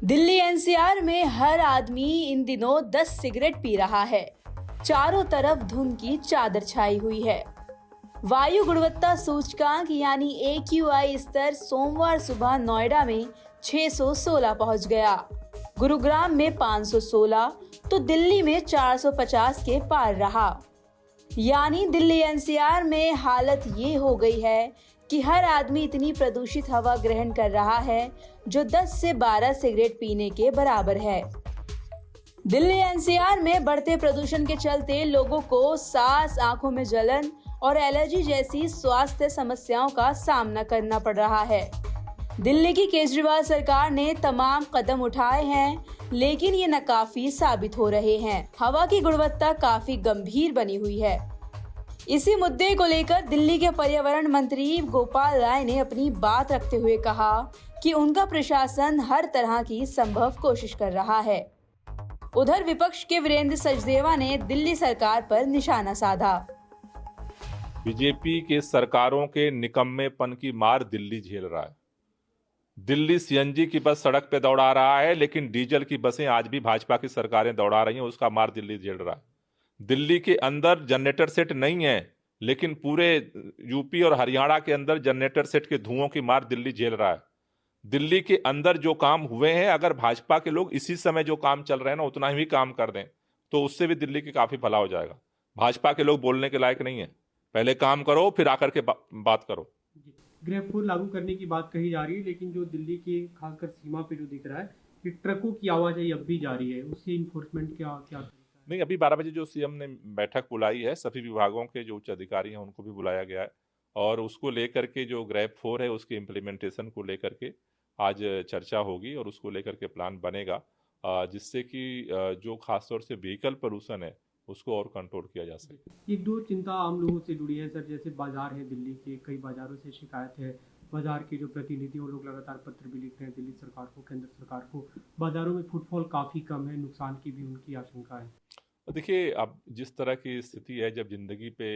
Delhi NCR में हर आदमी इन दिनों 10 सिगरेट पी रहा है। चारों तरफ धुंध की चादर छाई हुई है। वायु गुणवत्ता सूचकांक यानी AQI स्तर सोमवार सुबह नोएडा में 616 पहुंच गया। गुरुग्राम में 516 तो दिल्ली में 450 के पार रहा। यानी दिल्ली एनसीआर में हालत ये हो गई है कि हर आदमी इतनी प्रदूषित हवा ग्रहण कर रहा है जो 10 से 12 सिगरेट पीने के बराबर है। दिल्ली एनसीआर में बढ़ते प्रदूषण के चलते लोगों को सांस, आंखों में जलन और एलर्जी जैसी स्वास्थ्य समस्याओं का सामना करना पड़ रहा है। दिल्ली की केजरीवाल सरकार ने तमाम कदम उठाए हैं, लेकिन ये नाकाफी साबित हो रहे हैं। हवा की गुणवत्ता काफी गंभीर बनी हुई है। इसी मुद्दे को लेकर दिल्ली के पर्यावरण मंत्री गोपाल राय ने अपनी बात रखते हुए कहा कि उनका प्रशासन हर तरह की संभव कोशिश कर रहा है। उधर विपक्ष के वीरेंद्र सचदेवा ने दिल्ली सरकार पर निशाना साधा। बीजेपी के सरकारों के निकम्मेपन की मार दिल्ली झेल रहा है। दिल्ली सीएनजी की बस सड़क पे दौड़ा रहा है, लेकिन डीजल की बसें आज भी भाजपा की सरकारें दौड़ा रही हैं, उसका मार दिल्ली झेल रहा है। दिल्ली के अंदर जनरेटर सेट नहीं है, लेकिन पूरे यूपी और हरियाणा के अंदर जनरेटर सेट के धुओं की मार दिल्ली झेल रहा है। दिल्ली के अंदर जो काम हुए हैं, अगर भाजपा के लोग इसी समय जो काम चल रहे हैं ना उतना ही काम कर दें तो उससे भी दिल्ली की काफी भला हो जाएगा। भाजपा के लोग बोलने के लायक नहीं है। पहले काम करो, फिर आकर के बात करो। ग्रेफ 4 लागू करने की बात कही जा रही है, लेकिन जो दिल्ली की खासकर सीमा पे जो दिख रहा है कि ट्रकों की आवाजाही अब भी जारी है, उससे इन्फोर्समेंट क्या नहीं, अभी 12 बजे जो सीएम ने बैठक बुलाई है, सभी विभागों के जो उच्च अधिकारी हैं उनको भी बुलाया गया है और उसको लेकर के जो ग्रेफ 4 है उसके इम्प्लीमेंटेशन को लेकर के आज चर्चा होगी और उसको लेकर के प्लान बनेगा, जिससे कि जो खासतौर से व्हीकल प्रदूषण है उसको और कंट्रोल किया जा सके। एक दो चिंता आम लोगों से जुड़ी है सर, जैसे बाजार है दिल्ली के, कई बाजारों से शिकायत है। बाजार के जो प्रतिनिधि वो लोग लगातार पत्र भी लिख रहे हैं दिल्ली सरकार को, केंद्र सरकार को। बाजारों में फुटफॉल काफी कम है, नुकसान की भी उनकी आशंका है। देखिए, अब जिस तरह की स्थिति है, जब जिंदगी पे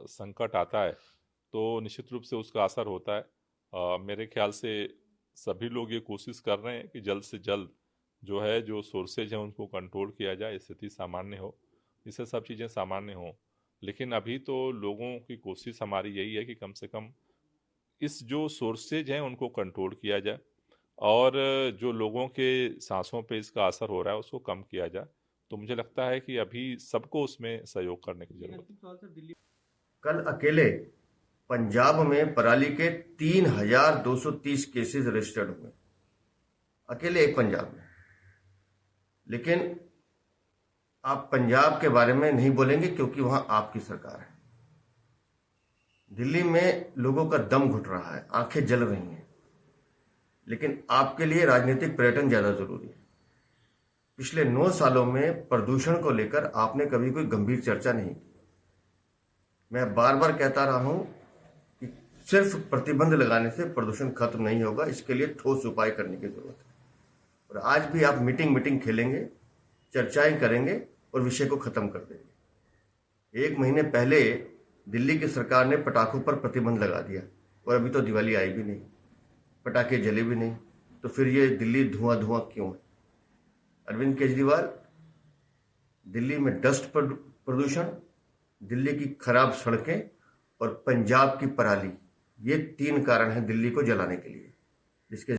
संकट आता है तो निश्चित रूप से उसका असर होता है। मेरे ख्याल से सभी लोग ये कोशिश कर रहे हैं कि जल्द से जल्द जो है जो सोर्सेज हैं उनको कंट्रोल किया जाए, स्थिति सामान्य हो, इससे सब चीज़ें सामान्य हों। लेकिन अभी तो लोगों की कोशिश हमारी यही है कि कम से कम इस जो सोर्सेज हैं उनको कंट्रोल किया जाए और जो लोगों के सांसों पे इसका असर हो रहा है उसको कम किया जाए। तो मुझे लगता है कि अभी सबको उसमें सहयोग करने की जरूरत है। कल अकेले पंजाब में पराली के 3,230 केसेस रजिस्टर्ड हुए, अकेले एक पंजाब में। लेकिन आप पंजाब के बारे में नहीं बोलेंगे क्योंकि वहां आपकी सरकार है। दिल्ली में लोगों का दम घुट रहा है, आंखें जल रही हैं, लेकिन आपके लिए राजनीतिक पर्यटन ज्यादा जरूरी है। पिछले 9 सालों में प्रदूषण को लेकर आपने कभी कोई गंभीर चर्चा नहीं की। मैं बार बार कहता रहा हूं कि सिर्फ प्रतिबंध लगाने से प्रदूषण खत्म नहीं होगा, इसके लिए ठोस उपाय करने की जरूरत है। और आज भी आप मीटिंग खेलेंगे, चर्चाएं करेंगे और विषय को खत्म कर देंगे। 1 महीने पहले दिल्ली की सरकार ने पटाखों पर प्रतिबंध लगा दिया और अभी तो दिवाली आई भी नहीं, पटाखे जले भी नहीं, तो फिर ये दिल्ली धुआं क्यों है? अरविंद केजरीवाल, दिल्ली में डस्ट प्रदूषण, दिल्ली की खराब सड़कें और पंजाब की पराली, ये 3 कारण हैं दिल्ली को जलाने के लिए, जिसके